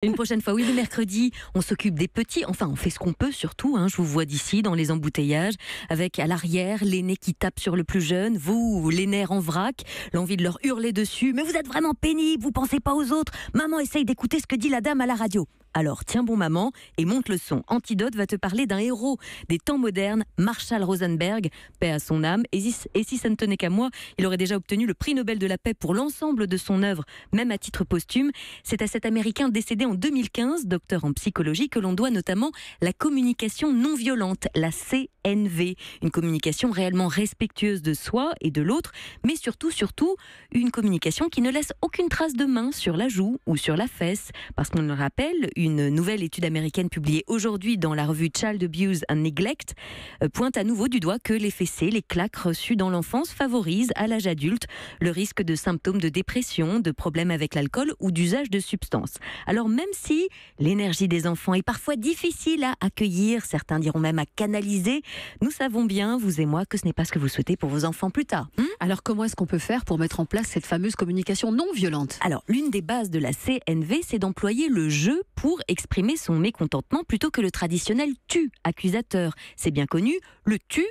Une prochaine fois, oui, le mercredi, on s'occupe des petits. Enfin, on fait ce qu'on peut surtout. Je vous vois d'ici, dans les embouteillages, avec à l'arrière l'aîné qui tape sur le plus jeune, vous, les nerfs en vrac, l'envie de leur hurler dessus. Mais vous êtes vraiment pénible, vous pensez pas aux autres. Maman essaye d'écouter ce que dit la dame à la radio. Alors, tiens bon maman et monte le son. Antidote va te parler d'un héros des temps modernes, Marshall Rosenberg, paix à son âme. Et si ça ne tenait qu'à moi, il aurait déjà obtenu le prix Nobel de la paix pour l'ensemble de son œuvre, même à titre posthume. C'est à cet Américain décédé en 2015, docteur en psychologie, que l'on doit notamment la communication non violente, la CNV. Une communication réellement respectueuse de soi et de l'autre, mais surtout, une communication qui ne laisse aucune trace de main sur la joue ou sur la fesse. Parce qu'on le rappelle, une nouvelle étude américaine publiée aujourd'hui dans la revue Child Abuse and Neglect pointe à nouveau du doigt que les fessées, les claques reçues dans l'enfance favorisent à l'âge adulte le risque de symptômes de dépression, de problèmes avec l'alcool ou d'usage de substances. Alors même si l'énergie des enfants est parfois difficile à accueillir, certains diront même à canaliser, nous savons bien, vous et moi, que ce n'est pas ce que vous souhaitez pour vos enfants plus tard. Alors comment est-ce qu'on peut faire pour mettre en place cette fameuse communication non violente ? Alors, l'une des bases de la CNV, c'est d'employer le je pour exprimer son mécontentement plutôt que le traditionnel tu accusateur. C'est bien connu, le tu.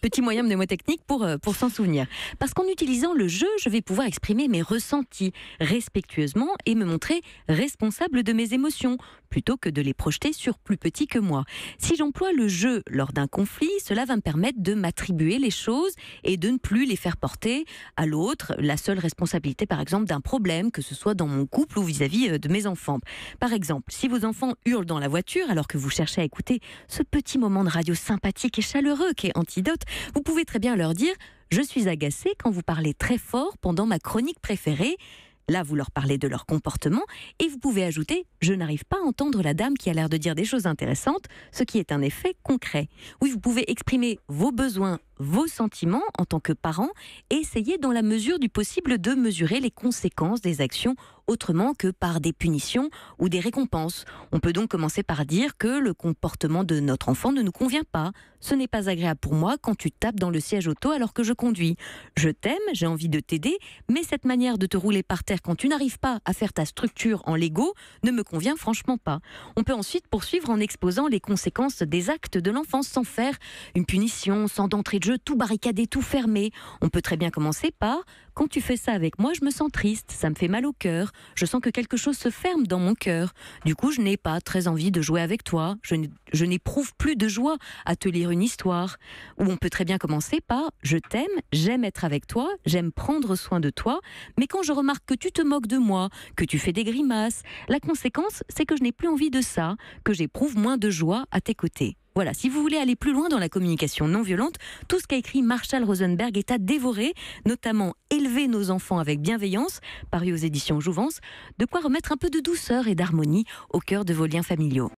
Petit moyen mnémotechnique pour s'en souvenir. Parce qu'en utilisant le je vais pouvoir exprimer mes ressentis respectueusement et me montrer responsable de mes émotions, plutôt que de les projeter sur plus petit que moi. Si j'emploie le je lors d'un conflit, cela va me permettre de m'attribuer les choses et de ne plus les faire porter à l'autre, la seule responsabilité par exemple d'un problème, que ce soit dans mon couple ou vis-à-vis de mes enfants. Par exemple, si vos enfants hurlent dans la voiture alors que vous cherchez à écouter ce petit moment de radio sympathique et chaleureux qu'est Antidote, vous pouvez très bien leur dire « Je suis agacée quand vous parlez très fort pendant ma chronique préférée ». Là, vous leur parlez de leur comportement et vous pouvez ajouter « Je n'arrive pas à entendre la dame qui a l'air de dire des choses intéressantes », ce qui est un effet concret. Oui, vous pouvez exprimer vos besoins, vos sentiments en tant que parent et essayer dans la mesure du possible de mesurer les conséquences des actions autrement que par des punitions ou des récompenses. On peut donc commencer par dire que le comportement de notre enfant ne nous convient pas. Ce n'est pas agréable pour moi quand tu tapes dans le siège auto alors que je conduis. Je t'aime, j'ai envie de t'aider, mais cette manière de te rouler par terre quand tu n'arrives pas à faire ta structure en Lego ne me convient franchement pas. On peut ensuite poursuivre en exposant les conséquences des actes de l'enfant sans faire une punition, sans d'entrée de jeu, tout barricadé, tout fermé. On peut très bien commencer par « Quand tu fais ça avec moi, je me sens triste, ça me fait mal au cœur, je sens que quelque chose se ferme dans mon cœur. Du coup, je n'ai pas très envie de jouer avec toi, je n'éprouve plus de joie à te lire une histoire. » Ou on peut très bien commencer par « Je t'aime, j'aime être avec toi, j'aime prendre soin de toi, mais quand je remarque que tu te moques de moi, que tu fais des grimaces, la conséquence, c'est que je n'ai plus envie de ça, que j'éprouve moins de joie à tes côtés. » Voilà, si vous voulez aller plus loin dans la communication non violente, tout ce qu'a écrit Marshall Rosenberg est à dévorer, notamment Élever nos enfants avec bienveillance, paru aux éditions Jouvence, de quoi remettre un peu de douceur et d'harmonie au cœur de vos liens familiaux.